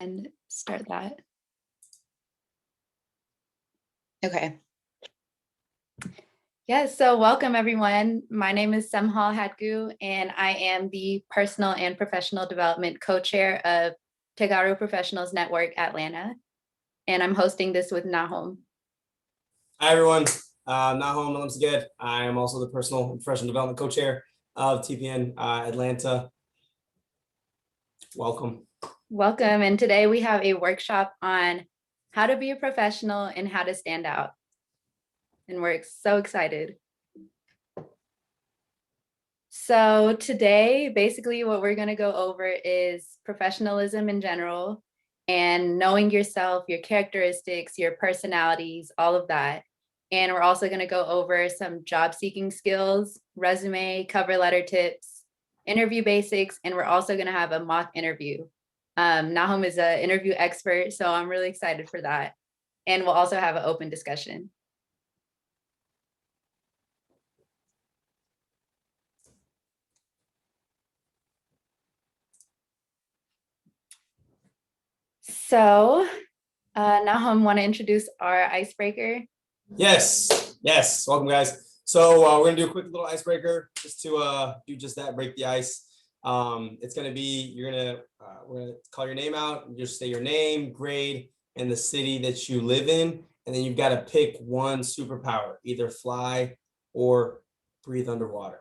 and start that. Okay. Yes, so welcome everyone. My name is Semhal Hadgu, and I am the Personal and Professional Development Co-Chair of Tegaru Professionals Network Atlanta, and I'm hosting this with Nahom. Hi everyone, Nahom Alamsaged. I am also the Personal and Professional Development Co-Chair of TPN Atlanta. Welcome. Welcome, and today we have a workshop on how to be a professional and how to stand out. And we're so excited. So today, basically what we're going to go over is professionalism in general and knowing yourself, your characteristics, your personalities, all of that. And we're also going to go over some job seeking skills, resume, cover letter tips, interview basics, and we're also going to have a mock interview. Nahom is an interview expert, so I'm really excited for that. And we'll also have an open discussion. So, Nahom, want to introduce our icebreaker? Yes, welcome guys. So we're gonna do a quick little icebreaker just to do just that, break the ice. It's gonna be, we're gonna call your name out, and just say your name, grade, and the city that you live in, and then you've got to pick one superpower, either fly or breathe underwater.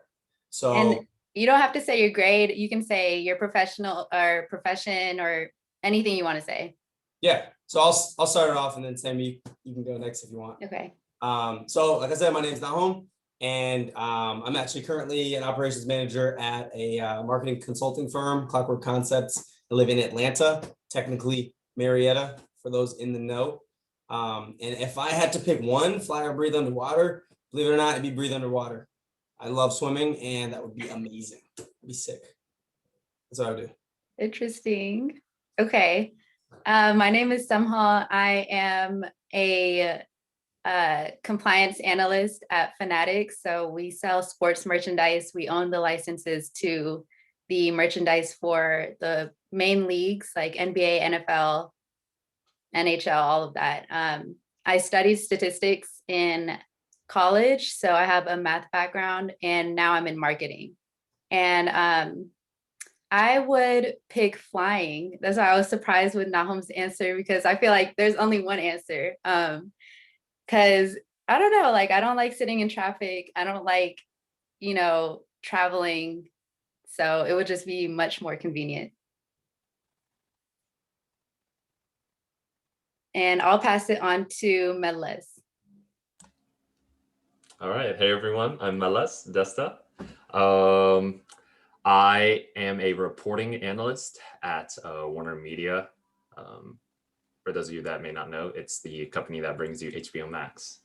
So and you don't have to say your grade. You can say your professional or profession or anything you want to say. Yeah, so I'll start it off, and then Sammy, you can go next if you want. Okay. So like I said, my name is Nahom, and I'm actually currently an operations manager at a marketing consulting firm, Clockwork Concepts. I live in Atlanta, technically Marietta, for those in the know. And if I had to pick one, fly or breathe underwater, believe it or not, it'd be breathe underwater. I love swimming, and that would be amazing. It'd be sick. That's what I would do. Interesting. Okay. My name is Semhal. I am a compliance analyst at Fanatics. So we sell sports merchandise. We own the licenses to the merchandise for the main leagues like NBA, NFL, NHL, all of that. I studied statistics in college, so I have a math background, and now I'm in marketing. And I would pick flying. That's why I was surprised with Nahom's answer, because I feel like there's only one answer. Because I don't know, like I don't like sitting in traffic. I don't like, traveling. So it would just be much more convenient. And I'll pass it on to Meles. All right. Hey, everyone. I'm Meles Desta. I am a reporting analyst at Warner Media. For those of you that may not know, it's the company that brings you HBO Max.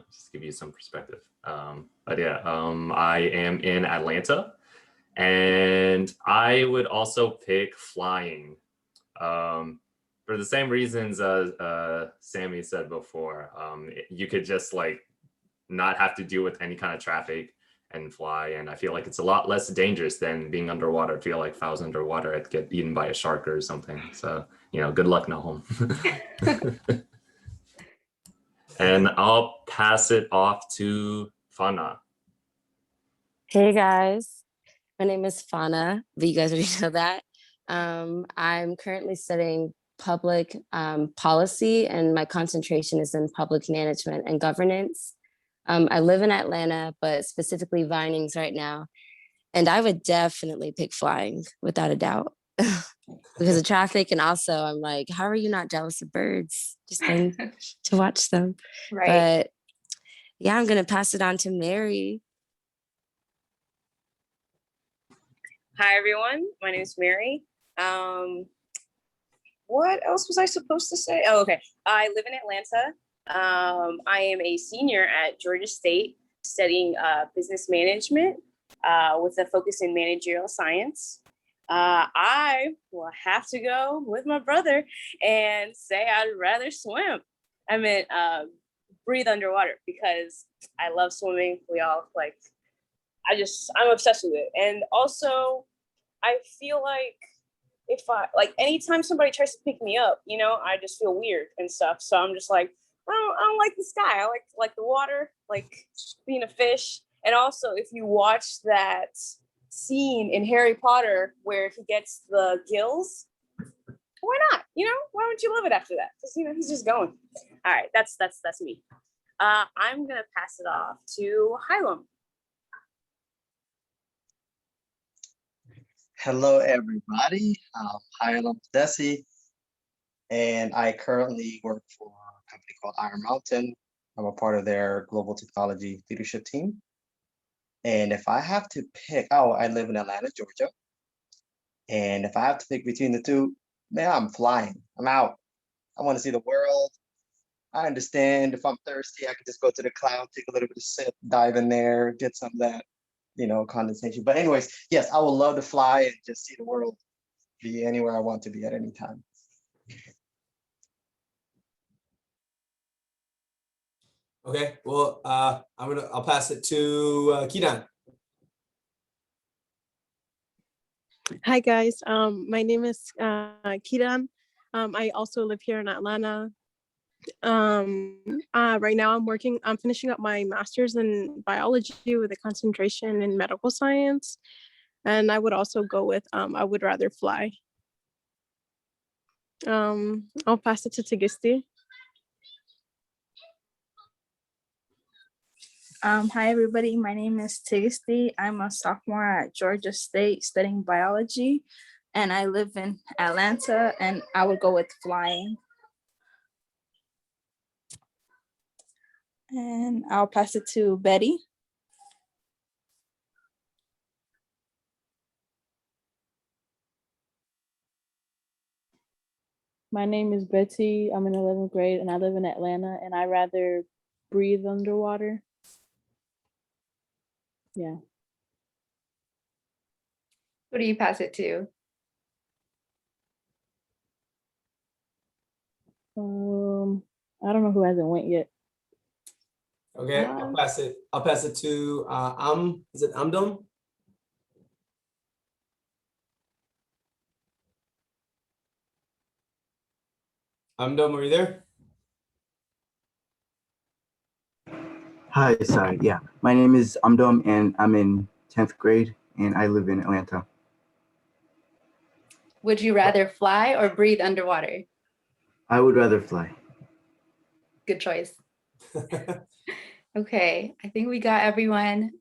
Just to give you some perspective. But yeah, I am in Atlanta, and I would also pick flying. For the same reasons as Sammy said before. You could just like not have to deal with any kind of traffic and fly, and I feel like it's a lot less dangerous than being underwater. I feel like if I was underwater, I'd get eaten by a shark or something. So, good luck, Nahom. And I'll pass it off to Fana. Hey guys, my name is Fana, but you guys already know that. I'm currently studying public policy, and my concentration is in public management and governance. I live in Atlanta, but specifically Vinings right now. And I would definitely pick flying without a doubt because of traffic. And also I'm like, how are you not jealous of birds? Just going to watch them. Right. But yeah, I'm going to pass it on to Mary. Hi, everyone. My name is Mary. What else was I supposed to say? Oh, okay. I live in Atlanta. I am a senior at Georgia State studying business management with a focus in managerial science. I will have to go with my brother and say I'd rather swim. I meant breathe underwater because I love swimming. We all like, I'm obsessed with it. And also I feel like if I like anytime somebody tries to pick me up, you know, I just feel weird and stuff. So I'm just like, I don't like the sky. I like the water, like being a fish. And also, if you watch that scene in Harry Potter where he gets the gills, why not? You know, why wouldn't you love it after that? Because you know he's just going. All right, that's me. I'm gonna pass it off to Hylam. Hello, everybody. Hi, I'm Desi, and I currently work for a company called Iron Mountain. I'm a part of their global technology leadership team. And if I have to pick, I live in Atlanta, Georgia. And if I have to pick between the two, man, I'm flying. I'm out. I want to see the world. I understand if I'm thirsty, I can just go to the cloud, take a little bit of sip, dive in there, get some of that, condensation. But anyways, yes, I would love to fly and just see the world, be anywhere I want to be at any time. Okay, well, I'll pass it to Kidan. Hi guys, my name is Kiran. I also live here in Atlanta. Right now I'm finishing up my master's in biology with a concentration in medical science. And I would also go with, I would rather fly. I'll pass it to Tagisti. Hi everybody, my name is Tigsty. I'm a sophomore at Georgia State studying biology, and I live in Atlanta, and I would go with flying. And I'll pass it to Betty. My name is Betsy. I'm in 11th grade and I live in Atlanta, and I rather breathe underwater. Yeah. Who do you pass it to? I don't know who hasn't went yet. Okay, I'll pass it to is it Amdom? Amdom, are you there? Hi, sorry. Yeah, my name is Amdom and I'm in 10th grade and I live in Atlanta. Would you rather fly or breathe underwater? I would rather fly. Good choice. Okay, I think we got everyone.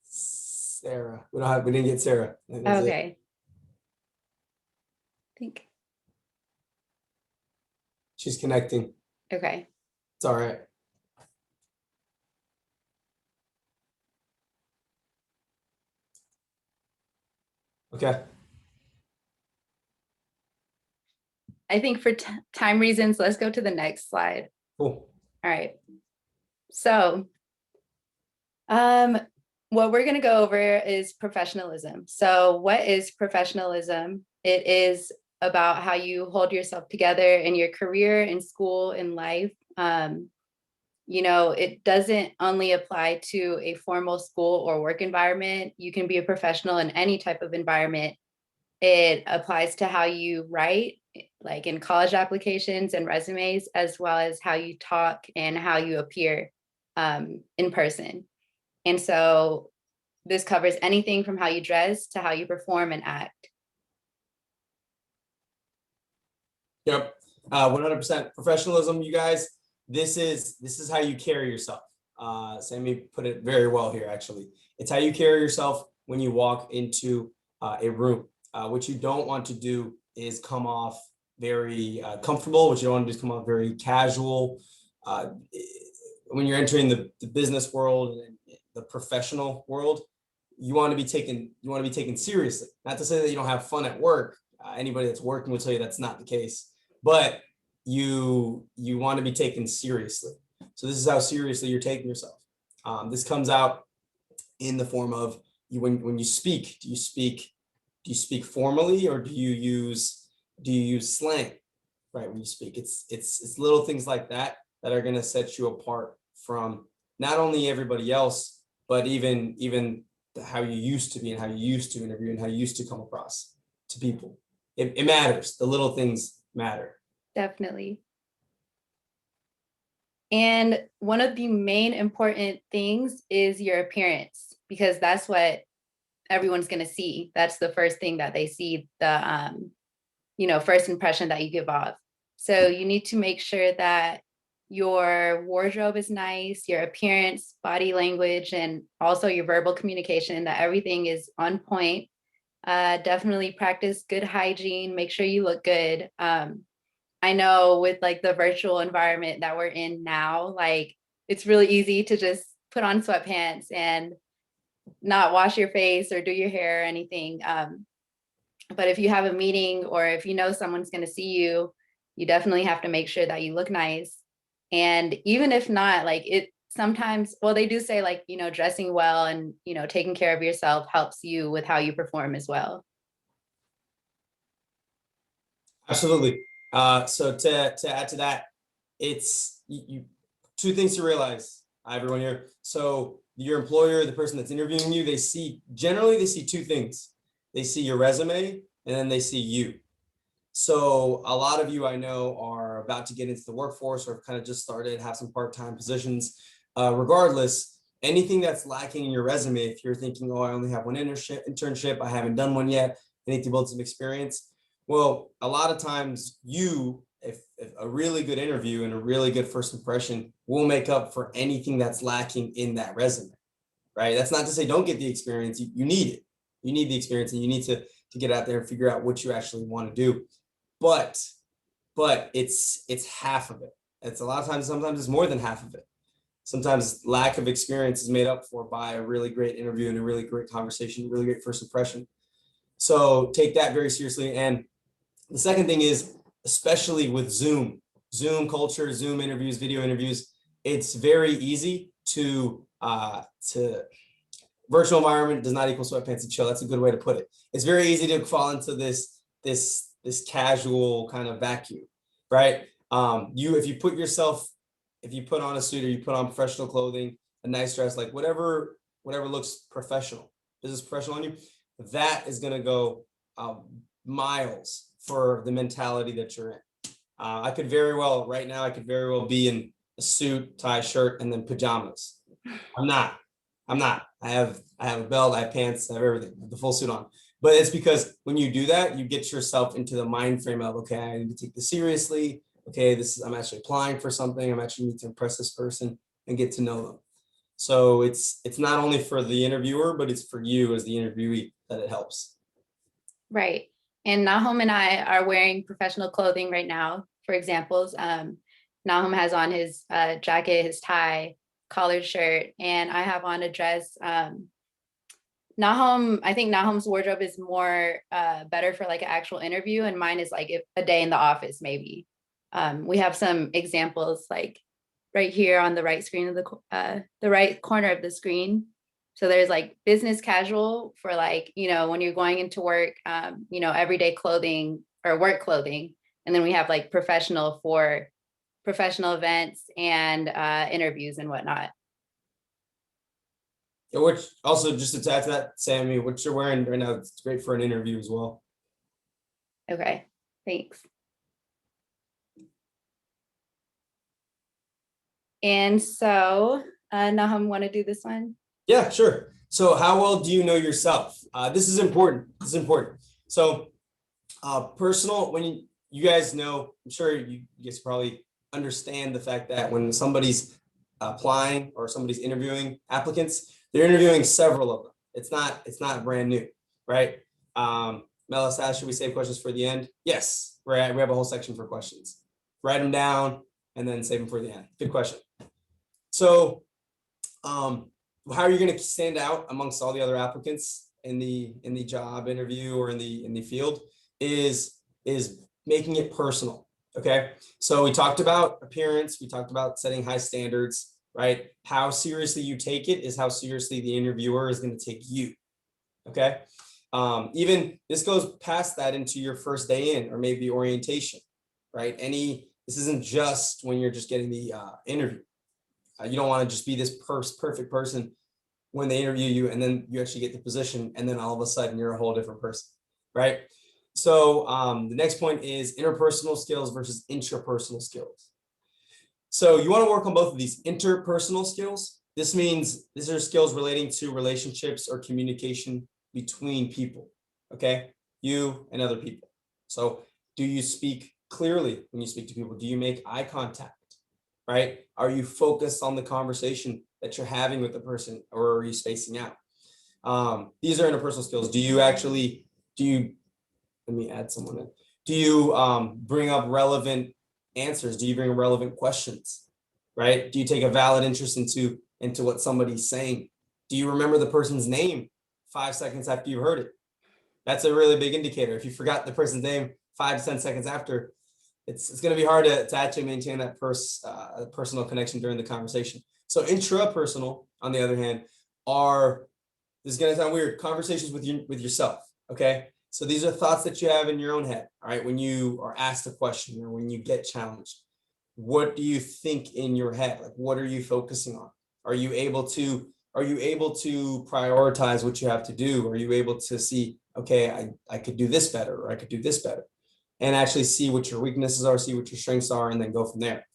Sarah, we didn't get Sarah. Okay. I think. She's connecting. Okay. It's all right. Okay. I think for time reasons, let's go to the next slide. Cool. All right. So, what we're going to go over is professionalism. So what is professionalism? It is about how you hold yourself together in your career, in school, in life. You know, it doesn't only apply to a formal school or work environment. You can be a professional in any type of environment. It applies to how you write, like in college applications and resumes, as well as how you talk and how you appear in person. And so this covers anything from how you dress to how you perform and act. Yep. 100% professionalism, you guys. This is how you carry yourself. Sammy put it very well here, actually. It's how you carry yourself when you walk into a room. What you don't want to do is come off very comfortable. What you don't want to do is come off very casual. When you're entering the business world and the professional world, you want to be taken seriously. Not to say that you don't have fun at work. Anybody that's working will tell you that's not the case. But you want to be taken seriously. So this is how seriously you're taking yourself. This comes out in the form of when you speak. Do you speak formally, or do you use slang, right? When you speak, it's little things like that are going to set you apart from not only everybody else, but even how you used to be and how you used to interview and how you used to come across to people. it matters. The little things matter. Definitely. And one of the main important things is your appearance, because that's what everyone's going to see. That's the first thing that they see, the first impression that you give off. So you need to make sure that your wardrobe is nice, your appearance, body language, and also your verbal communication, that everything is on point. Definitely practice good hygiene, make sure you look good. I know with like the virtual environment that we're in now, like it's really easy to just put on sweatpants and not wash your face or do your hair or anything. But if you have a meeting or if you know someone's going to see you, you definitely have to make sure that you look nice. And even if not, like it sometimes, well, they do say like, dressing well and, taking care of yourself helps you with how you perform as well. Absolutely. So to add to that, it's you two things to realize, everyone here. So your employer, the person that's interviewing you, generally they see two things. They see your resume and then they see you. So a lot of you I know are about to get into the workforce or have kind of just started, have some part-time positions. Regardless, anything that's lacking in your resume, if you're thinking, oh, I only have one internship, I haven't done one yet, I need to build some experience. Well, a lot of times if a really good interview and a really good first impression will make up for anything that's lacking in that resume, right? That's not to say don't get the experience. You need it. You need the experience and you need to get out there and figure out what you actually want to do. But it's half of it. It's a lot of times, sometimes it's more than half of it. Sometimes lack of experience is made up for by a really great interview and a really great conversation, a really great first impression. So take that very seriously. And the second thing is, especially with Zoom culture, Zoom interviews, video interviews, it's very easy to virtual environment does not equal sweatpants and chill. That's a good way to put it. It's very easy to fall into this casual kind of vacuum, right? If you put on a suit or you put on professional clothing, a nice dress, like whatever looks professional, business professional on you, that is going to go miles for the mentality that you're in. I could very well be in a suit, tie, shirt, and then pajamas. I'm not. I have a belt, I have pants, I have everything, I have the full suit on. But it's because when you do that, you get yourself into the mind frame of, okay, I need to take this seriously. Okay, I'm actually applying for something. I'm actually need to impress this person and get to know them. So it's not only for the interviewer, but it's for you as the interviewee that it helps. Right. And Nahum and I are wearing professional clothing right now, for examples. Nahum has on his jacket, his tie, collared shirt, and I have on a dress. I think Nahum's wardrobe is more better for like an actual interview, and mine is like a day in the office, maybe. We have some examples like right here on the right screen of the right corner of the screen. So there's like business casual for like, when you're going into work, everyday clothing or work clothing. And then we have like professional for professional events and interviews and whatnot. Which also, just to add to that, Sammy, what you're wearing right now, it's great for an interview as well. Okay, thanks. And so, Nahum, want to do this one? Yeah, sure. So how well do you know yourself? This is important. So personal, when you guys know, I'm sure you guys probably understand the fact that when somebody's applying or somebody's interviewing applicants, they're interviewing several of them. It's not brand new, right? Melis asked, should we save questions for the end? Yes, we have a whole section for questions. Write them down and then save them for the end. Good question. So how are you going to stand out amongst all the other applicants in the job interview or in the field is making it personal. Okay, so we talked about appearance, we talked about setting high standards, right? How seriously you take it is how seriously the interviewer is going to take you. Okay, even this goes past that into your first day in or maybe orientation, right? This isn't just when you're just getting the interview. You don't want to just be this perfect person when they interview you and then you actually get the position and then all of a sudden you're a whole different person, right? So the next point is interpersonal skills versus intrapersonal skills. So you want to work on both of these interpersonal skills. This means these are skills relating to relationships or communication between people, okay? You and other people. So do you speak clearly when you speak to people? Do you make eye contact, right? Are you focused on the conversation that you're having with the person, or are you spacing out? These are interpersonal skills. Let me add someone in. Do you bring up relevant answers? Do you bring relevant questions, right? Do you take a valid interest into what somebody's saying? Do you remember the person's name 5 seconds after you heard it? That's a really big indicator. If you forgot the person's name 5 to 10 seconds after, it's going to be hard to actually maintain that personal connection during the conversation. So intrapersonal, on the other hand, this is going to sound weird, conversations with yourself, okay? So these are thoughts that you have in your own head, all right? When you are asked a question or when you get challenged, what do you think in your head? Like, what are you focusing on? Are you able to prioritize what you have to do? Are you able to see, okay, I could do this better, or I could do this better, and actually see what your weaknesses are, see what your strengths are, and then go from there.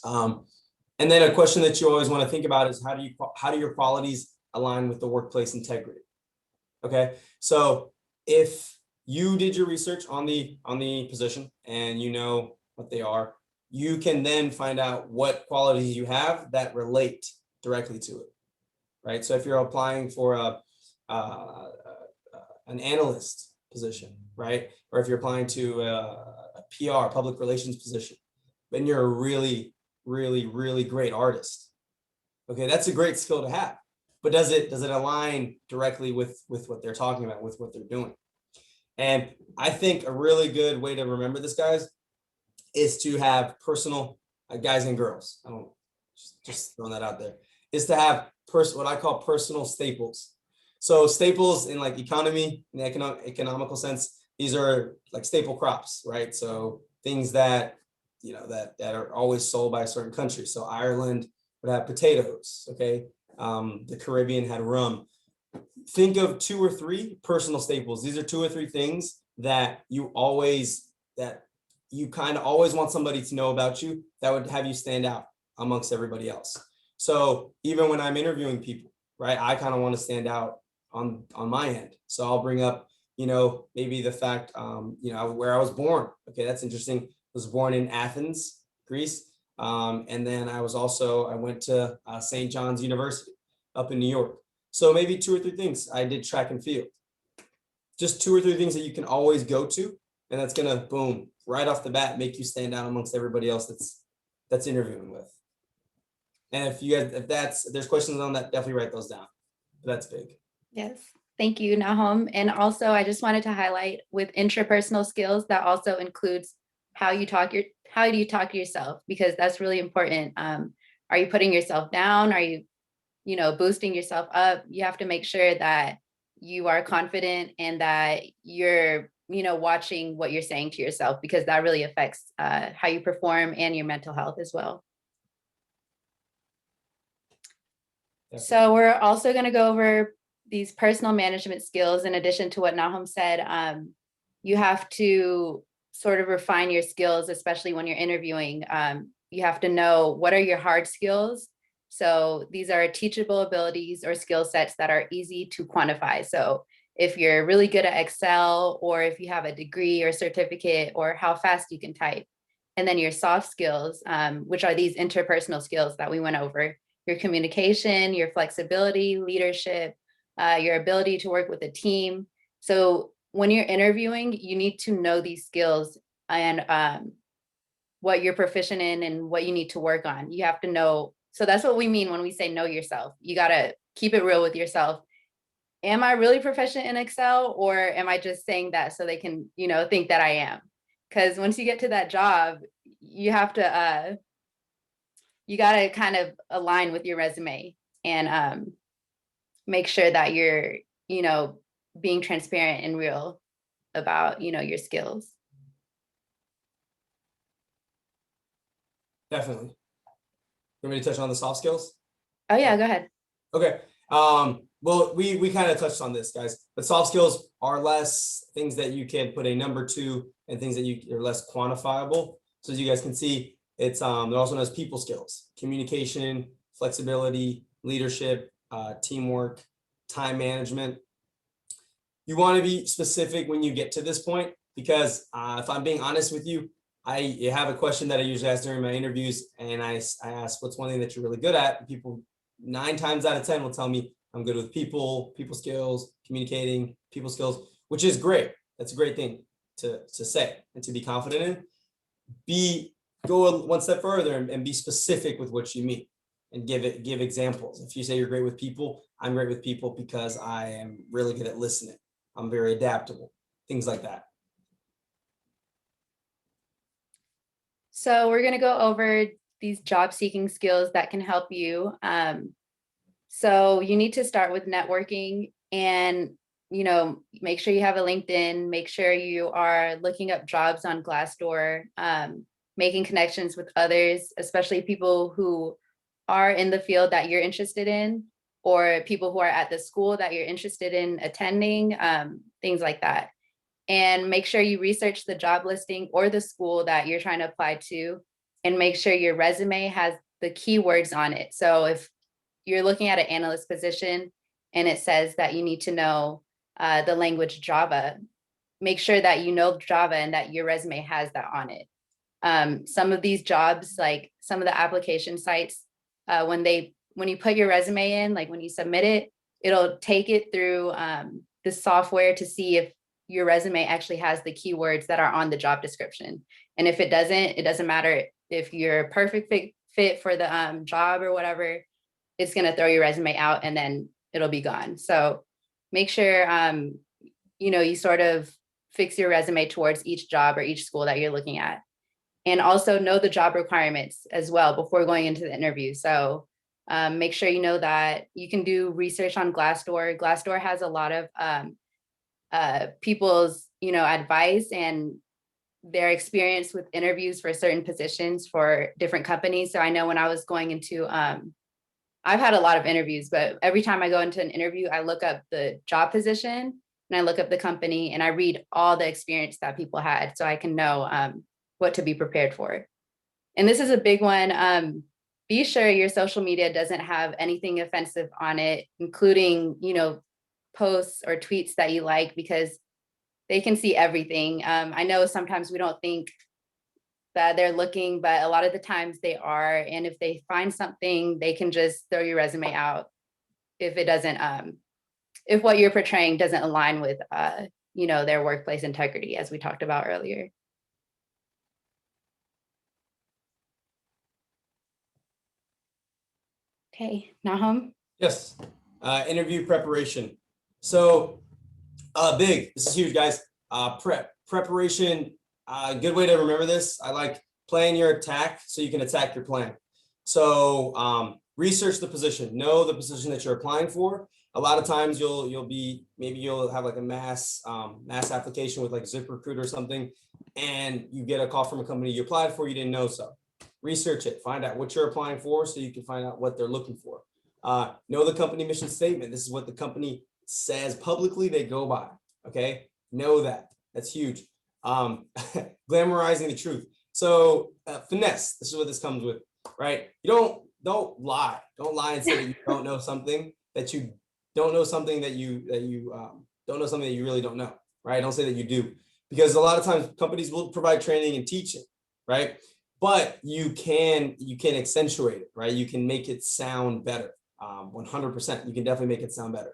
And then a question that you always want to think about is how do your qualities align with the workplace integrity? Okay, so if you did your research on the position and you know what they are, you can then find out what qualities you have that relate directly to it, right? So if you're applying for an analyst position, right? Or if you're applying to a PR, public relations position, then you're a really, really, really great artist. Okay, that's a great skill to have. But does it align directly with what they're talking about, with what they're doing? And I think a really good way to remember this, guys, is to have personal, guys and girls, I don't just throwing that out there, is to have what I call personal staples. So staples in like economy, in the economical sense, these are like staple crops, right? So things that, you know, that are always sold by a certain country. So Ireland would have potatoes, okay? The Caribbean had rum. Think of 2 or 3 personal staples. These are 2 or 3 things that you kind of always want somebody to know about you, that would have you stand out amongst everybody else. So even when I'm interviewing people, right, I kind of want to stand out on my end. So I'll bring up, you know, maybe the fact, you know, where I was born. Okay, that's interesting. I was born in Athens, Greece. And then I went to St. John's University up in New York. So maybe 2 or 3 things. I did track and field. Just 2 or 3 things that you can always go to, and that's gonna, boom, right off the bat, make you stand out amongst everybody else that's interviewing with. And if there's questions on that, definitely write those down. That's big. Yes, thank you, Nahum. And also, I just wanted to highlight with intrapersonal skills, that also includes how do you talk to yourself, because that's really important. Are you putting yourself down? Are you, boosting yourself up? You have to make sure that you are confident and that you're, watching what you're saying to yourself, because that really affects how you perform and your mental health as well. Definitely. So we're also going to go over these personal management skills. In addition to what Nahum said, you have to sort of refine your skills, especially when you're interviewing. You have to know what are your hard skills. So these are teachable abilities or skill sets that are easy to quantify. So if you're really good at Excel, or if you have a degree or certificate, or how fast you can type. And then your soft skills, which are these interpersonal skills that we went over: your communication, your flexibility, leadership, your ability to work with a team. So when you're interviewing, you need to know these skills and what you're proficient in and what you need to work on. You have to know. So that's what we mean when we say know yourself. You got to keep it real with yourself. Am I really proficient in Excel, or am I just saying that so they can, think that I am? Because once you get to that job, you have to, you got to kind of align with your resume and make sure that you're, being transparent and real about, your skills. Definitely. You want me to touch on the soft skills? Oh yeah, go ahead. Okay. well, we kind of touched on this, guys, but soft skills are less things that you can put a number to and things that are less quantifiable. So as you guys can see, it's they're also known as people skills, communication, flexibility, leadership, teamwork, time management. You want to be specific when you get to this point, because if I'm being honest with you, I have a question that I usually ask during my interviews, and I ask, what's one thing that you're really good at? And people 9 times out of 10 will tell me I'm good with people skills, communicating, people skills, which is great. That's a great thing to say and to be confident in. Go one step further and be specific with what you mean and give examples. If you say you're great with people, I'm great with people because I am really good at listening. I'm very adaptable, things like that. So we're going to go over these job seeking skills that can help you. So you need to start with networking and, make sure you have a LinkedIn, make sure you are looking up jobs on Glassdoor, making connections with others, especially people who are in the field that you're interested in, or people who are at the school that you're interested in attending, things like that. And make sure you research the job listing or the school that you're trying to apply to, and make sure your resume has the keywords on it. So if you're looking at an analyst position and it says that you need to know the language Java, make sure that you know Java and that your resume has that on it. Some of these jobs, like some of the application sites, when you put your resume in, like when you submit it, it'll take it through the software to see if your resume actually has the keywords that are on the job description. And if it doesn't matter if you're a perfect fit for the job or whatever, it's going to throw your resume out and then it'll be gone. So make sure, you sort of fix your resume towards each job or each school that you're looking at. And also know the job requirements as well before going into the interview. So make sure you know that. You can do research on Glassdoor. Glassdoor has a lot of people's, advice and their experience with interviews for certain positions for different companies. So I know when I was going into, I've had a lot of interviews, but every time I go into an interview, I look up the job position and I look up the company and I read all the experience that people had so I can know what to be prepared for. And this is a big one. Be sure your social media doesn't have anything offensive on it, including, posts or tweets that you like, because they can see everything. I know sometimes we don't think that they're looking, but a lot of the times they are. And if they find something, they can just throw your resume out if it doesn't, if what you're portraying doesn't align with, their workplace integrity, as we talked about earlier. Okay, Nahum? Yes, interview preparation. So this is huge, guys. Preparation, good way to remember this. I like plan your attack so you can attack your plan. So research the position, know the position that you're applying for. A lot of times you'll have like a mass application with like ZipRecruiter or something, and you get a call from a company you applied for, you didn't know. So research it, find out what you're applying for so you can find out what they're looking for. Know the company mission statement. This is what the company says publicly they go by. Okay, know that. That's huge. Glamorizing the truth. So finesse. This is what this comes with, right? You don't lie. Don't lie and say that you don't know something, that you don't know something, that you don't know something that you really don't know, right? Don't say that you do, because a lot of times companies will provide training and teaching, right? But you can accentuate it, right? You can make it sound better. 100%. You can definitely make it sound better.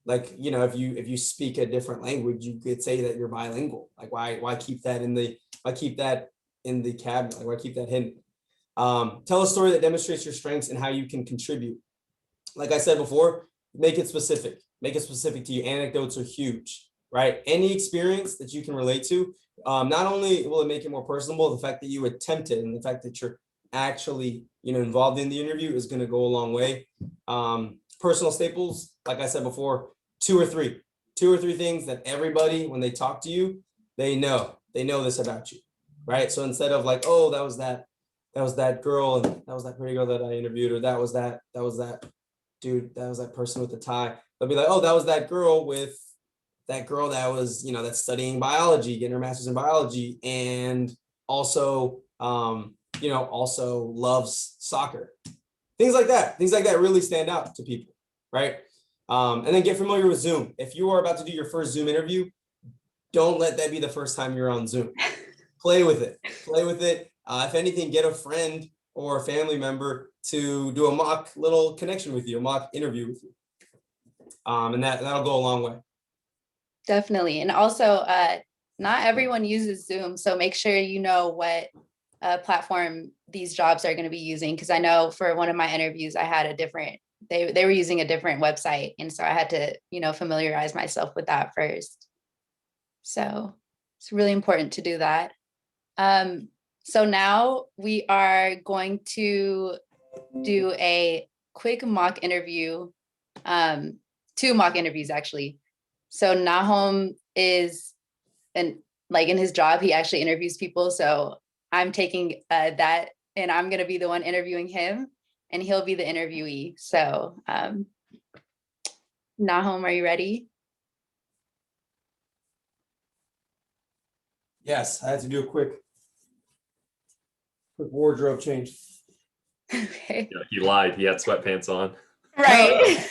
Like, if you speak a different language, you could say that you're bilingual. Like, why keep that in the cabinet? Like, why keep that hidden? Tell a story that demonstrates your strengths and how you can contribute. Like I said before, make it specific. Make it specific to you. Anecdotes are huge, right? Any experience that you can relate to, not only will it make it more personable, the fact that you attempted and the fact that you're actually, involved in the interview is going to go a long way. Personal staples, like I said before, two or three things that everybody, when they talk to you, they know this about you, right? So instead of like, oh, that was that girl, and that was that pretty girl that I interviewed, or that was that dude, that was that person with the tie. They'll be like, oh, that was that girl that was, that's studying biology, getting her master's in biology, and also, also loves soccer. Things like that really stand out to people, right? And then get familiar with Zoom. If you are about to do your first Zoom interview, don't let that be the first time you're on Zoom. Play with it. If anything, get a friend or a family member to do a mock little connection with you, a mock interview with you. And that'll go a long way. Definitely. And also, not everyone uses Zoom. So make sure you know what platform these jobs are going to be using. Because I know for one of my interviews, I had they were using a different website. And so I had to, familiarize myself with that first. So it's really important to do that. So now we are going to do a quick mock interview, 2 mock interviews actually. So Nahom is in his job, he actually interviews people. So I'm taking that and I'm going to be the one interviewing him and he'll be the interviewee. So Nahom, are you ready? Yes, I had to do a quick wardrobe change. Okay. Yeah, he lied. He had sweatpants on. Right.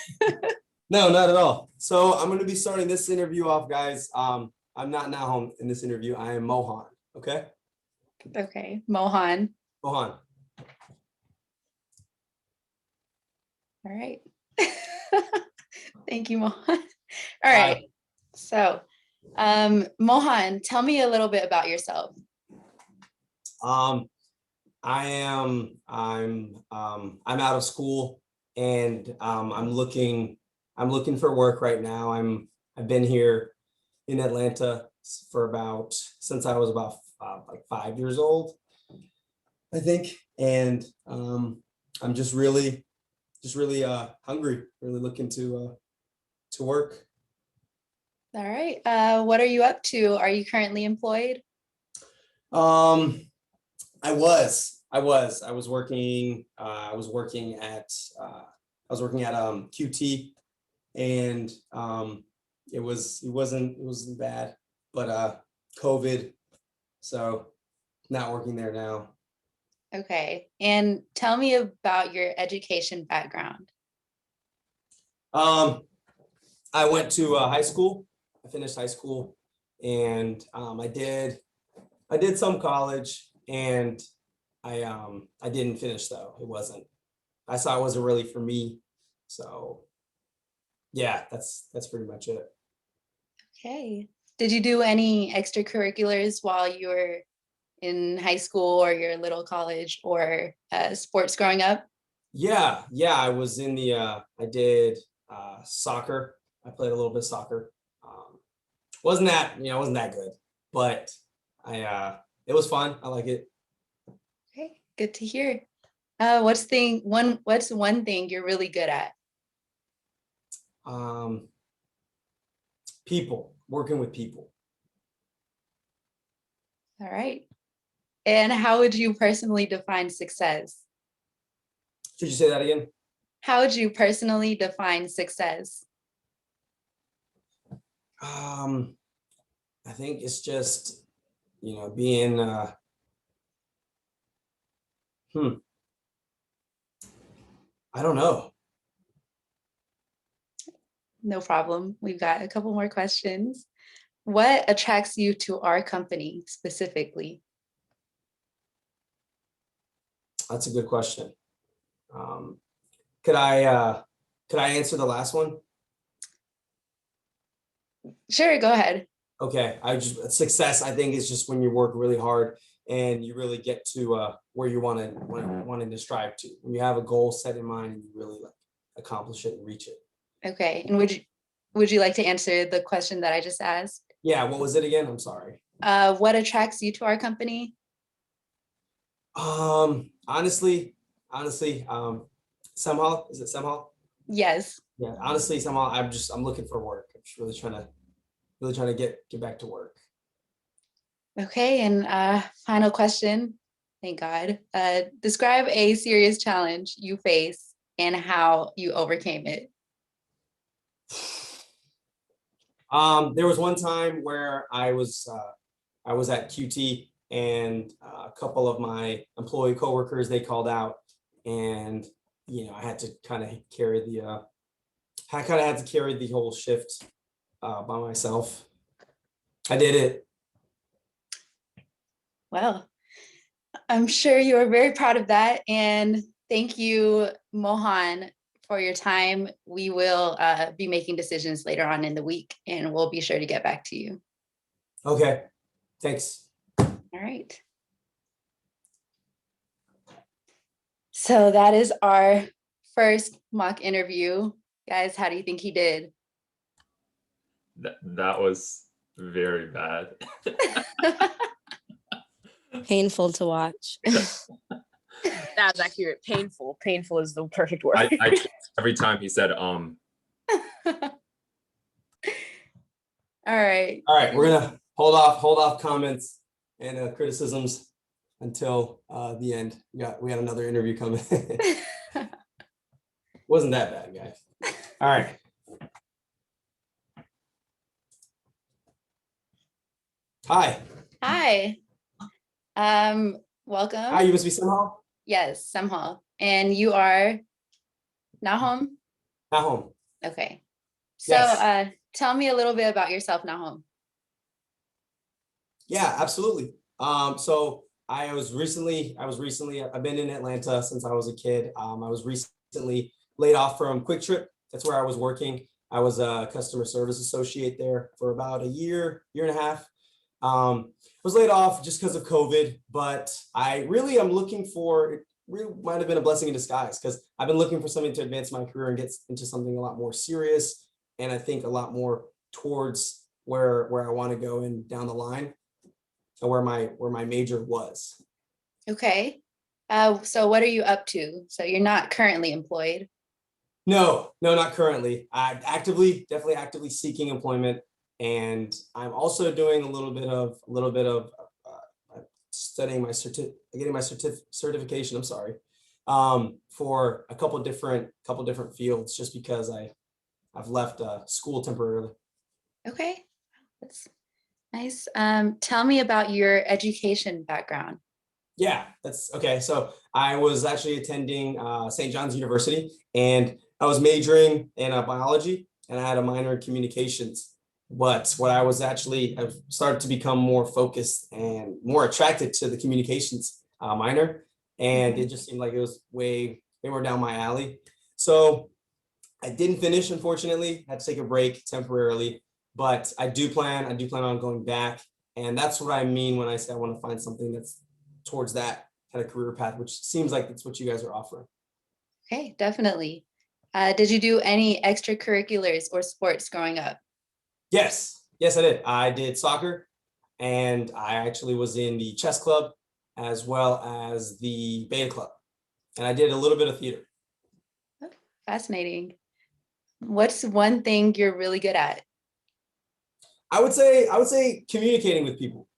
No, not at all. So I'm going to be starting this interview off, guys. I'm not Nahom in this interview. I am Mohan. Okay. Okay. Mohan. Mohan. All right. Thank you, Mohan. All right. So, Mohan, tell me a little bit about yourself. I'm out of school and I'm looking for work right now. I've been here in Atlanta since I was about like 5 years old, I think. And I'm just really hungry, really looking to work. All right. What are you up to? Are you currently employed? I was working at QT, and it wasn't bad, but COVID, so not working there now. Okay. And tell me about your education background. I went to high school. I finished high school, and I did some college, and I didn't finish though. I saw it wasn't really for me. So yeah, that's pretty much it. Okay. Did you do any extracurriculars while you were in high school or your little college or sports growing up? Yeah. I was in I did soccer. I played a little bit of soccer. Wasn't that good, but it was fun. I like it. Okay, good to hear. What's one thing you're really good at? People, working with people. All right. And how would you personally define success? Should you say that again? How would you personally define success? I think it's just, being, I don't know. No problem. We've got a couple more questions. What attracts you to our company specifically? That's a good question. Could I answer the last one? Sure, go ahead. Okay, success, I think, is just when you work really hard and you really get to where you wanting to strive to. When you have a goal set in mind and you really accomplish it and reach it. Okay, and would you like to answer the question that I just asked? Yeah, what was it again? I'm sorry. What attracts you to our company? Honestly, somehow, is it somehow? Yes. Yeah, honestly, somehow I'm looking for work. I'm just really trying to get back to work. Okay, and final question. Thank God. Describe a serious challenge you face and how you overcame it? There was one time where I was at QT, and a couple of my employee coworkers, they called out, and I had to kind of carry the whole shift by myself. I did it. Well, I'm sure you are very proud of that. And thank you, Mohan, for your time. We will be making decisions later on in the week, and we'll be sure to get back to you. Okay, thanks. All right. So that is our first mock interview. Guys, how do you think he did? That was very bad. Painful to watch. That's accurate. Painful. Painful is the perfect word. I every time he said All right. All right, we're gonna hold off comments and criticisms until the end. We got another interview coming. Wasn't that bad, guys. All right. Hi. Hi. Welcome. Hi, you must be Samhal? Yes, Samhal. And you are Nahom? Nahom. Okay. So Yes. tell me a little bit about yourself, Nahom. Yeah, absolutely. So I've been in Atlanta since I was a kid. I was recently laid off from Quick Trip. That's where I was working. I was a customer service associate there for about a year and a half. Was laid off just because of COVID, but I really am looking for, it really might have been a blessing in disguise, because I've been looking for something to advance my career and get into something a lot more serious, and I think a lot more towards where I want to go in down the line, so where my major was. Okay. So what are you up to? So you're not currently employed? No, not currently. I'm definitely actively seeking employment. And I'm also doing a little bit of studying getting my certification. I'm sorry, for a couple different fields, just because I've left school temporarily. Okay, that's nice. Tell me about your education background. Yeah, that's okay. So I was actually attending St. John's University, and I was majoring in biology, and I had a minor in communications. But I've started to become more focused and more attracted to the communications minor. And it just seemed like it was way more down my alley. So I didn't finish, unfortunately. Had to take a break temporarily, but I do plan on going back. And that's what I mean when I say I want to find something that's towards that kind of career path, which seems like it's what you guys are offering. Okay, definitely. Did you do any extracurriculars or sports growing up? Yes, I did. I did soccer, and I actually was in the chess club as well as the beta club, and I did a little bit of theater. Fascinating. What's one thing you're really good at? I would say communicating with people.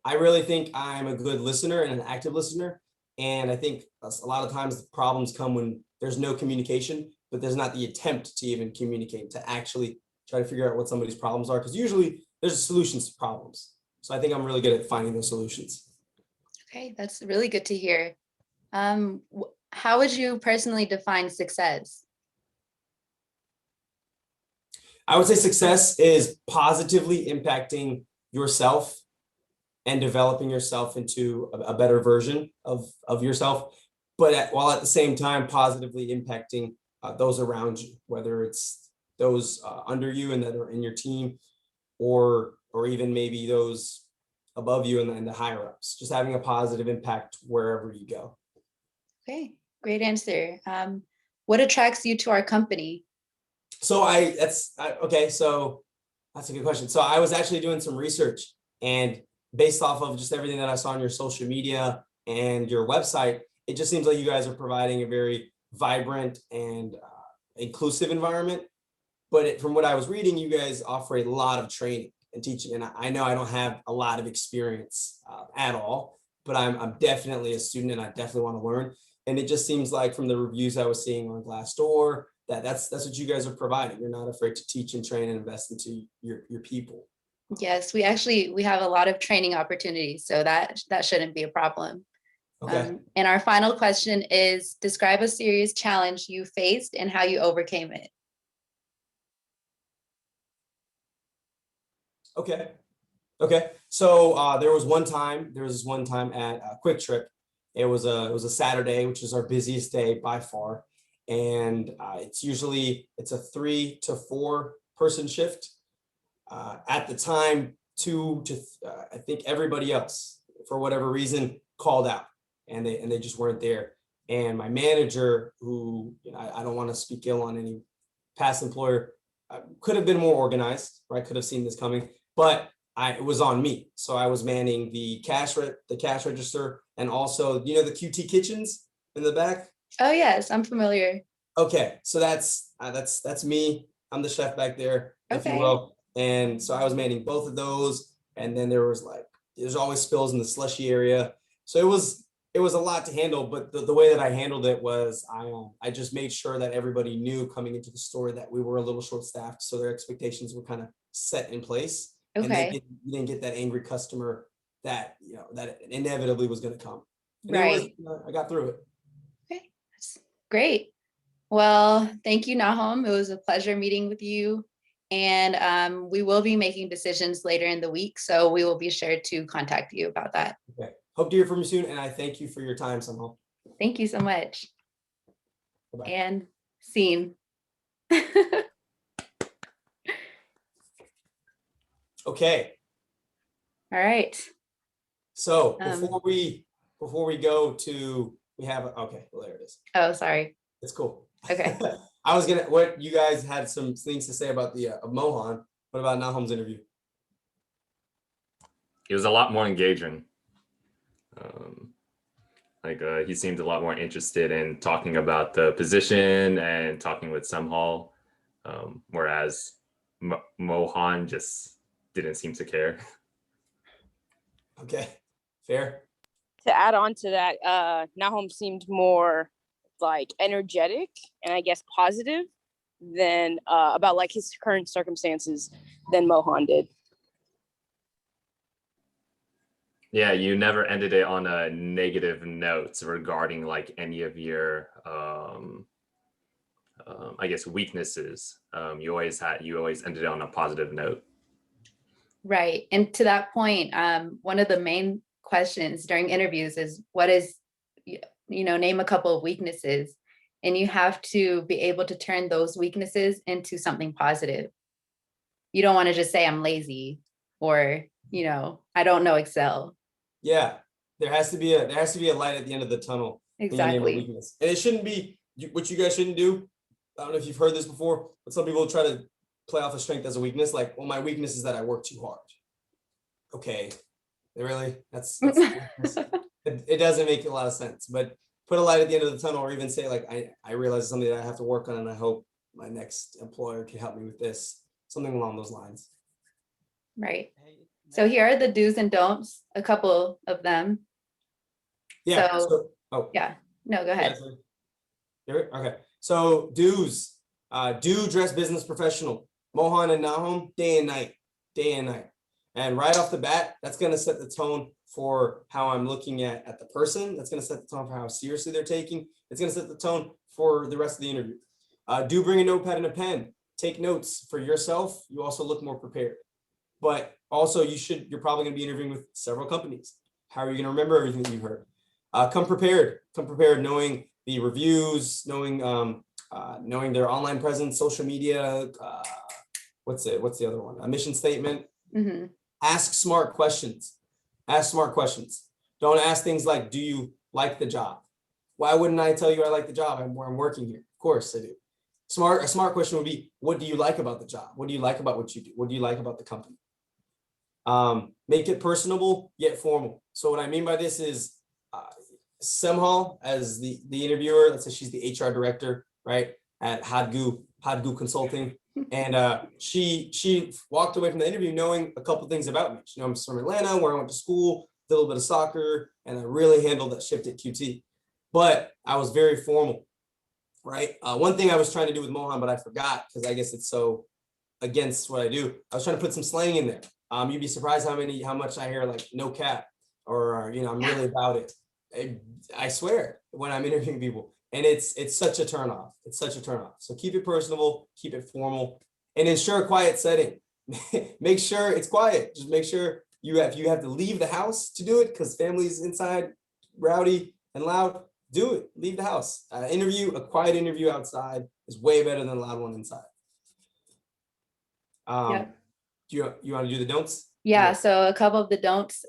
I really think I'm a good listener and an active listener, and I think a lot of times the problems come when there's no communication, but there's not the attempt to even communicate, to actually try to figure out what somebody's problems are, because usually there's solutions to problems. So I think I'm really good at finding those solutions. Okay, that's really good to hear. How would you personally define success? I would say success is positively impacting yourself and developing yourself into a better version of yourself, but while at the same time positively impacting those around you, whether it's those under you and that are in your team, or even maybe those above you and the higher ups, just having a positive impact wherever you go. Okay, great answer. What attracts you to our company? So so that's a good question. So I was actually doing some research, and based off of just everything that I saw on your social media and your website, it just seems like you guys are providing a very vibrant and inclusive environment. But from what I was reading, you guys offer a lot of training and teaching. And I know I don't have a lot of experience at all, but I'm definitely a student, and I definitely want to learn. And it just seems like from the reviews I was seeing on Glassdoor, that's what you guys are providing. You're not afraid to teach and train and invest into your people. Yes, we have a lot of training opportunities, so that shouldn't be a problem. Okay. And our final question is, describe a serious challenge you faced and how you overcame it. Okay. So there was this one time at Quick Trip. It was a Saturday, which is our busiest day by far. And it's a 3 to 4 person shift. At the time, I think everybody else, for whatever reason, called out, and they just weren't there. And my manager, who, I don't want to speak ill on any past employer, could have been more organized, right? Could have seen this coming, but it was on me. So I was manning the cash register, and also, the QT kitchens in the back. Oh yes, I'm familiar. Okay, so that's me. I'm the chef back there, if you Okay. will. And so I was manning both of those, and then there's always spills in the slushy area. So it was a lot to handle, but the way that I handled it was I just made sure that everybody knew coming into the store that we were a little short staffed, so their expectations were kind of set in place. And Okay. you didn't get that angry customer that that inevitably was going to come. And Right. I got through it. Okay. That's great. Well, thank you, Nahum. It was a pleasure meeting with you. And we will be making decisions later in the week, so we will be sure to contact you about that. Okay. Hope to hear from you soon, and I thank you for your time somehow. Thank you so much. Bye-bye. And scene. Okay. All right. So before we go to, okay, well, there it is. Oh, sorry. It's cool. Okay. What you guys had some things to say about the Mohan. What about Nahum's interview? It was a lot more engaging. He seemed a lot more interested in talking about the position and talking with Samhal, whereas Mohan just didn't seem to care. Okay, fair. To add on to that, Nahum seemed more energetic and I guess positive than about his current circumstances than Mohan did. Yeah, you never ended it on a negative note regarding any of your I guess weaknesses. You always ended it on a positive note. Right. And to that point, one of the main questions during interviews is name a couple of weaknesses, and you have to be able to turn those weaknesses into something positive. You don't want to just say I'm lazy or, I don't know Excel. Yeah, there has to be a light at the end of the tunnel. Exactly. Weakness. And it shouldn't be what you guys shouldn't do. I don't know if you've heard this before, but some people try to play off a strength as a weakness. Well, my weakness is that I work too hard. Okay, really? That's it doesn't make a lot of sense. But put a light at the end of the tunnel, or even say I realize it's something that I have to work on, and I hope my next employer can help me with this. Something along those lines. Right. So here are the do's and don'ts, a couple of them. Yeah. Yeah. No, go ahead. Okay. So do's, do dress business professional. Mohan and Nahum, day and night. And right off the bat, that's going to set the tone for how I'm looking at the person. That's going to set the tone for how seriously they're taking. It's going to set the tone for the rest of the interview. Do bring a notepad and a pen. Take notes for yourself. You also look more prepared. But also you're probably going to be interviewing with several companies. How are you going to remember everything that you heard? Come prepared, knowing the reviews, knowing their online presence, social media, what's the other one? A mission statement. Mm-hmm. Ask smart questions. Don't ask things like, do you like the job? Why wouldn't I tell you I like the job? I'm working here. Of course I do. A smart question would be, what do you like about the job? What do you like about what you do? What do you like about the company? Make it personable yet formal. So what I mean by this is Semhal, as the interviewer, let's say she's the HR director, right, at Hadgu Consulting. And she walked away from the interview knowing a couple things about me. She knows I'm from Atlanta, where I went to school, did a little bit of soccer, and I really handled that shift at QT. but I was very formal, right? One thing I was trying to do with Mohan, but I forgot because I guess it's so against what I do. I was trying to put some slang in there. You'd be surprised how much I hear like no cap or I'm really about it. I swear when I'm interviewing people, and it's such a turnoff. It's such a turnoff. So keep it personable, keep it formal, and ensure a quiet setting. Make sure it's quiet. Just make sure you have to leave the house to do it because family's inside, rowdy and loud. Do it. Leave the house. A quiet interview outside is way better than a loud one inside. Yep. Do you want to do the don'ts? Yeah, so a couple of the don'ts,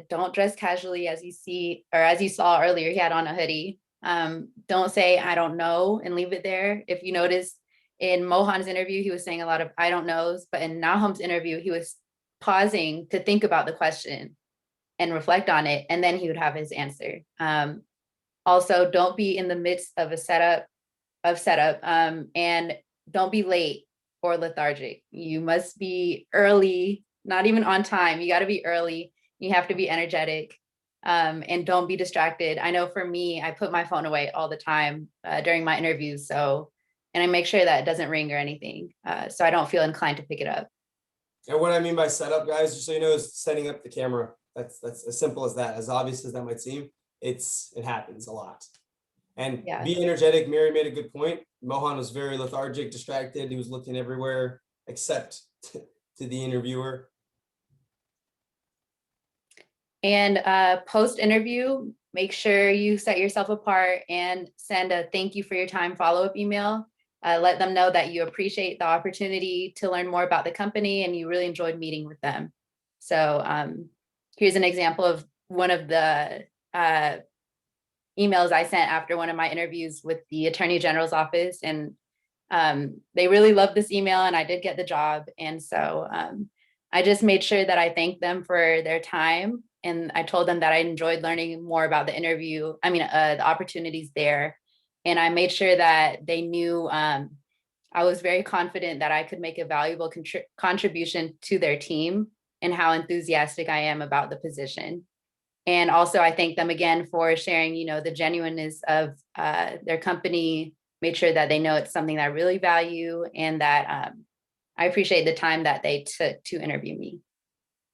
don't dress casually as you see, or as you saw earlier, he had on a hoodie. Don't say, I don't know, and leave it there. If you notice in Mohan's interview, he was saying a lot of I don't knows, but in Nahum's interview, he was pausing to think about the question and reflect on it, and then he would have his answer. Also, don't be in the midst of a setup, and don't be late or lethargic. You must be early, not even on time. You got to be early. You have to be energetic, and don't be distracted. I know for me, I put my phone away all the time during my interviews. And I make sure that it doesn't ring or anything. So I don't feel inclined to pick it up. And what I mean by setup, guys, just so you know, is setting up the camera. That's as simple as that. As obvious as that might seem, it happens a lot. And Yeah. be energetic. Mary made a good point. Mohan was very lethargic, distracted. He was looking everywhere except to the interviewer. And post interview, make sure you set yourself apart and send a thank you for your time follow-up email. Let them know that you appreciate the opportunity to learn more about the company and you really enjoyed meeting with them. So here's an example of one of the emails I sent after one of my interviews with the Attorney General's office. And they really loved this email and I did get the job. And so I just made sure that I thanked them for their time. And I told them that I enjoyed learning more about the interview, the opportunities there. And I made sure that they knew I was very confident that I could make a valuable contribution to their team and how enthusiastic I am about the position. And also I thank them again for sharing, the genuineness of their company, made sure that they know it's something that I really value and that I appreciate the time that they took to interview me.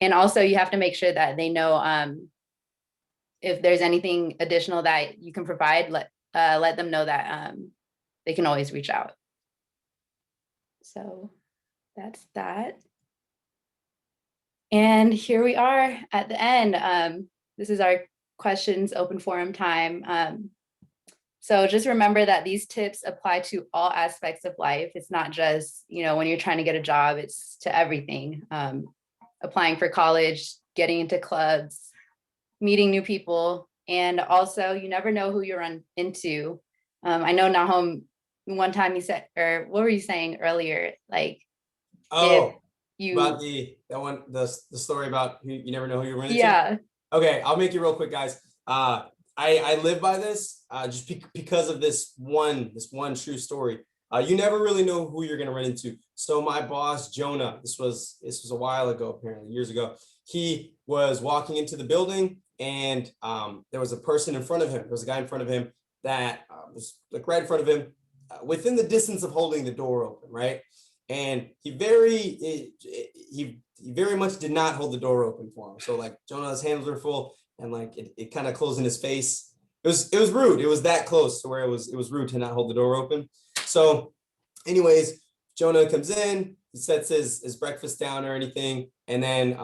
And also you have to make sure that they know if there's anything additional that you can provide, let them know that they can always reach out. So that's that. And here we are at the end. This is our questions open forum time. So just remember that these tips apply to all aspects of life. It's not just, when you're trying to get a job, it's to everything. Applying for college, getting into clubs, meeting new people. And also you never know who you run into. I know Nahum, one time you said, or what were you saying earlier? Like, Oh, you about the story about who you never know who you're running into. Yeah. Okay, I'll make it real quick, guys. I live by this just because of this one true story. You never really know who you're gonna run into. So my boss, Jonah, this was a while ago, apparently years ago. He was walking into the building and there was a person in front of him. There was a guy in front of him that was like right in front of him, within the distance of holding the door open, right? And he very much did not hold the door open for him. So like Jonah's hands were full and like it kind of closed in his face. It was rude. It was that close to where it was rude to not hold the door open. So anyways, Jonah comes in, he sets his breakfast down or anything. And then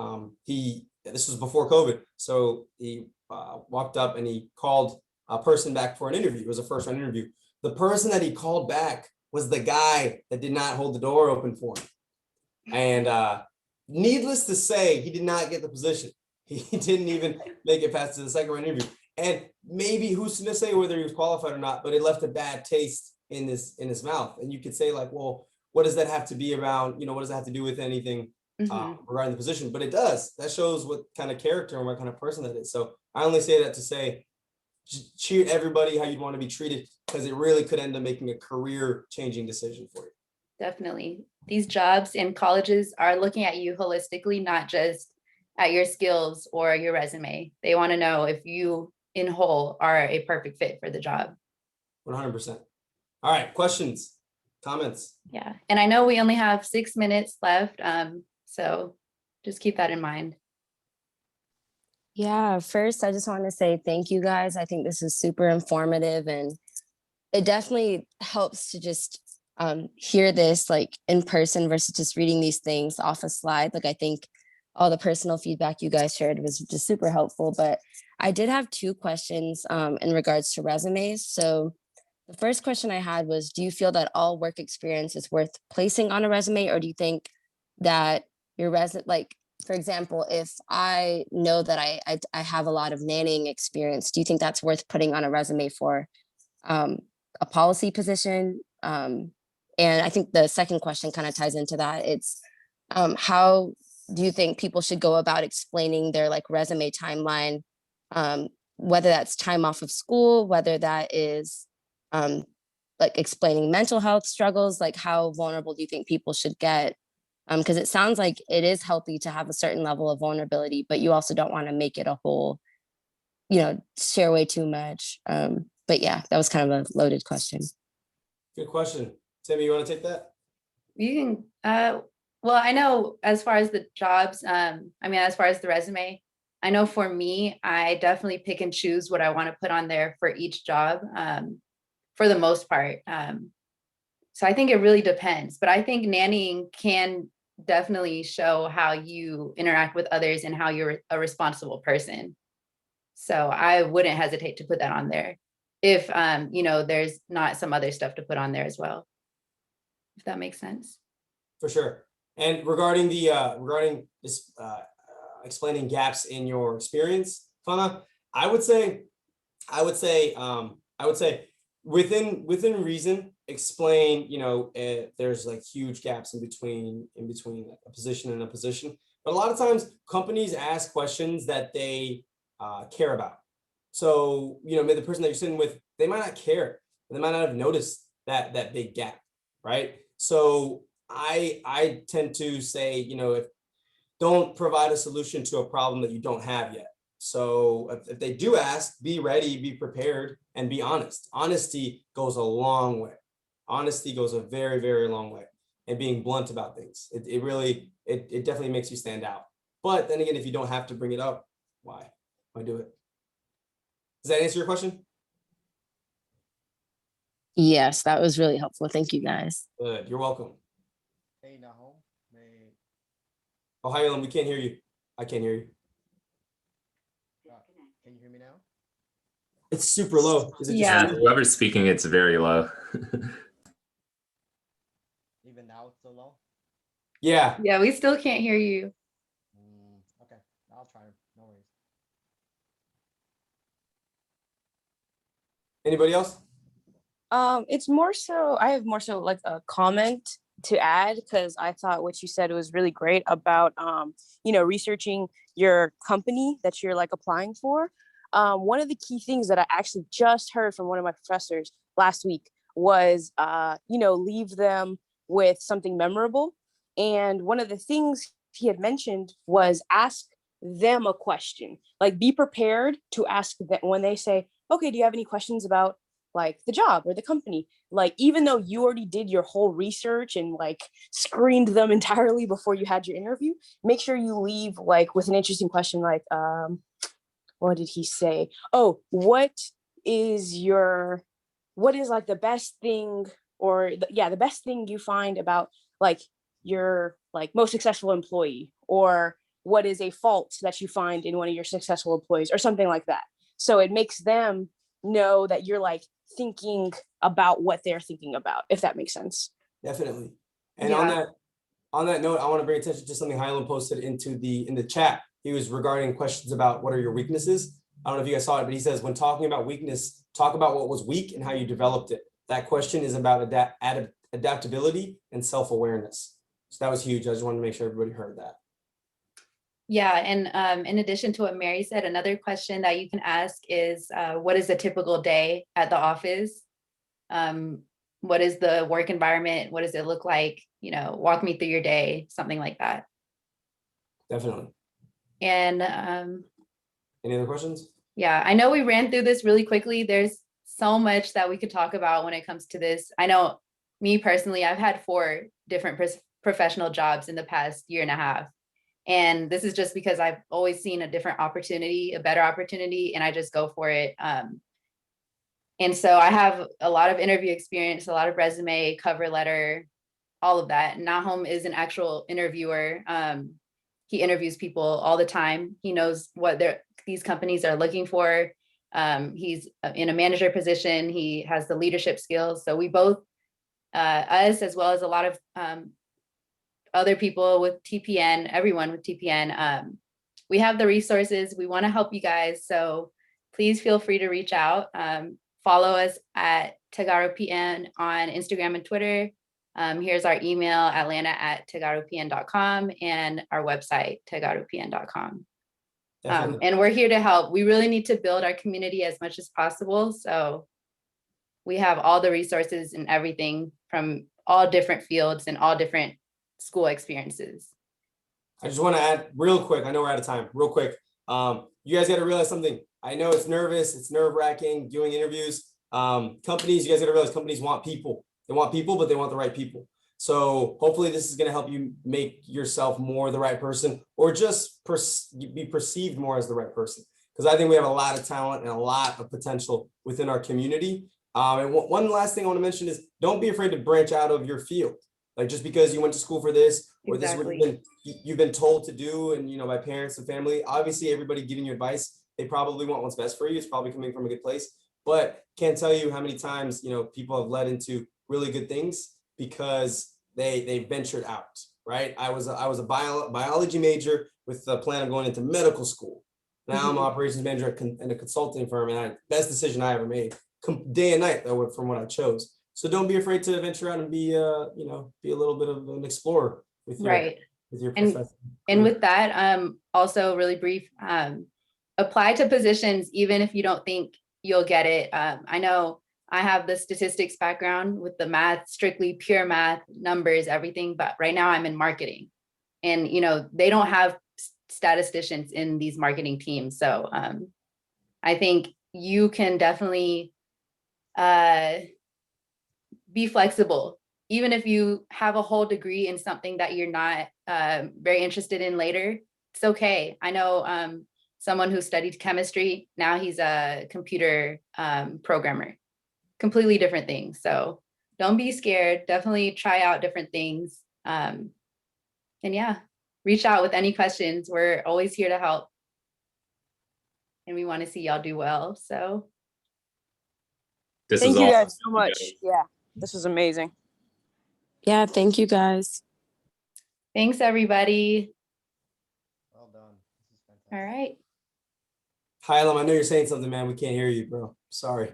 this was before COVID. So he walked up and he called a person back for an interview. It was a first round interview. The person that he called back was the guy that did not hold the door open for him. And needless to say, he did not get the position. He didn't even make it past the second round interview. And maybe who's to say whether he was qualified or not, but it left a bad taste in his mouth. And you could say like, well, what does that have to be around? What does that have to do with anything regarding the position? But it does. That shows what kind of character and what kind of person that is. So I only say that to say, treat everybody how you'd want to be treated, because it really could end up making a career changing decision for you. Definitely. These jobs and colleges are looking at you holistically, not just at your skills or your resume. They want to know if you in whole are a perfect fit for the job. 100%. All right, questions, comments? Yeah, and I know we only have 6 minutes left, so just keep that in mind. Yeah, first, I just want to say thank you guys. I think this is super informative, and it definitely helps to just hear this like in person versus just reading these things off a slide. Like, I think all the personal feedback you guys shared was just super helpful. But I did have 2 questions in regards to resumes. So the first question I had was, do you feel that all work experience is worth placing on a resume, or do you think that your resume, like, for example, if I know that I have a lot of nannying experience, do you think that's worth putting on a resume for a policy position? And I think the second question kind of ties into that. It's how do you think people should go about explaining their like resume timeline, whether that's time off of school, whether that is like explaining mental health struggles, like how vulnerable do you think people should get? Because it sounds like it is healthy to have a certain level of vulnerability, but you also don't want to make it a whole, share way too much. But yeah, that was kind of a loaded question. Good question. Timmy, you want to take that? You can, well, I know as far as the jobs, as far as the resume, I know for me, I definitely pick and choose what I want to put on there for each job, for the most part. So I think it really depends, but I think nannying can definitely show how you interact with others and how you're a responsible person. So I wouldn't hesitate to put that on there if, there's not some other stuff to put on there as well, if that makes sense. For sure. And regarding this explaining gaps in your experience, Fana, I would say within reason, explain, there's like huge gaps in between a position and a position. But a lot of times companies ask questions that they care about. So, maybe the person that you're sitting with, they might not care. They might not have noticed that big gap, right? So I tend to say, if don't provide a solution to a problem that you don't have yet. So if they do ask, be ready, be prepared, and be honest. Honesty goes a long way. Honesty goes a very, very long way. And being blunt about things. It really definitely makes you stand out. But then again, if you don't have to bring it up, why do it? Does that answer your question? Yes, that was really helpful. Thank you guys. Good. You're welcome. Hey, Nahum. Oh, hi, Ellen. We can't hear you. I can't hear you. Can you hear me now? It's super low. Is it Yeah. just Whoever's speaking, it's very low. Even now it's so low? Yeah. Yeah, we still can't hear you. Okay, I'll try. No worries. Anybody else? It's more so, I have more so like a comment to add, because I thought what you said was really great about, researching your company that you're like applying for. One of the key things that I actually just heard from one of my professors last week was, leave them with something memorable. And one of the things he had mentioned was ask them a question, like be prepared to ask them when they say, okay, do you have any questions about like the job or the company? Like, even though you already did your whole research and like screened them entirely before you had your interview, make sure you leave like with an interesting question, like, what did he say? Oh, what is like the best thing, or the best thing you find about like your like most successful employee, or what is a fault that you find in one of your successful employees, or something like that. So it makes them know that you're like thinking about what they're thinking about, if that makes sense. Definitely. And Yeah. on that note, I want to bring attention to something Hyland posted in the chat. He was regarding questions about what are your weaknesses. I don't know if you guys saw it, but he says when talking about weakness, talk about what was weak and how you developed it. That question is about adaptability and self-awareness. So that was huge. I just wanted to make sure everybody heard that. Yeah, and in addition to what Mary said, another question that you can ask is, what is a typical day at the office? What is the work environment? What does it look like? Walk me through your day, something like that. Definitely. And any other questions? Yeah, I know we ran through this really quickly. There's so much that we could talk about when it comes to this. I know me personally, I've had 4 different professional jobs in the past year and a half. And this is just because I've always seen a different opportunity, a better opportunity, and I just go for it. And so I have a lot of interview experience, a lot of resume, cover letter, all of that. Nahum is an actual interviewer. He interviews people all the time. He knows what these companies are looking for. He's in a manager position. He has the leadership skills. So we both, us as well as a lot of other people with TPN, everyone with TPN, we have the resources. We want to help you guys. So please feel free to reach out. Follow us at TagaroPN on Instagram and Twitter. Here's our email, atlanta@tagaropn.com, and our website, tagaropn.com. And we're here to help. We really need to build our community as much as possible. So we have all the resources and everything from all different fields and all different school experiences. I just want to add real quick. I know we're out of time. Real quick. You guys got to realize something. I know it's nervous. It's nerve-wracking doing interviews. Companies, you guys got to realize companies want people. They want people, but they want the right people. So hopefully this is going to help you make yourself more the right person, or just be perceived more as the right person. Because I think we have a lot of talent and a lot of potential within our community. And one last thing I want to mention is don't be afraid to branch out of your field. Like just because you went to school for this, or this is what you've been told to do, and by parents and family. Obviously, everybody giving you advice, they probably want what's best for you. It's probably coming from a good place. But can't tell you how many times people have led into really good things because they ventured out. Right? I was a biology major with the plan of going into medical school. Now I'm an operations manager in a consulting firm, and best decision I ever made, day and night though, from what I chose. So don't be afraid to venture out and be a little bit of an explorer with your profession. And with that, also really brief, apply to positions even if you don't think you'll get it. I know I have the statistics background with the math, strictly pure math, numbers, everything, but right now I'm in marketing, and they don't have statisticians in these marketing teams. So I think you can definitely be flexible, even if you have a whole degree in something that you're not very interested in later. It's okay. I know someone who studied chemistry, now he's a computer programmer, completely different things. So don't be scared. Definitely try out different things. And yeah, reach out with any questions. We're always here to help. And we want to see y'all do well. So thank you guys so much. Yeah, this was amazing. Yeah, thank you guys. Thanks, everybody. Well done. This is fantastic. All right. Hylam, I know you're saying something, man. We can't hear you, bro. Sorry.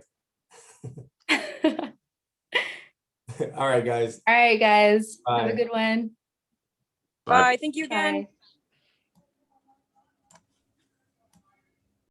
All right, guys. All right, guys. Bye. Have a good one. Bye. Thank you again. Bye.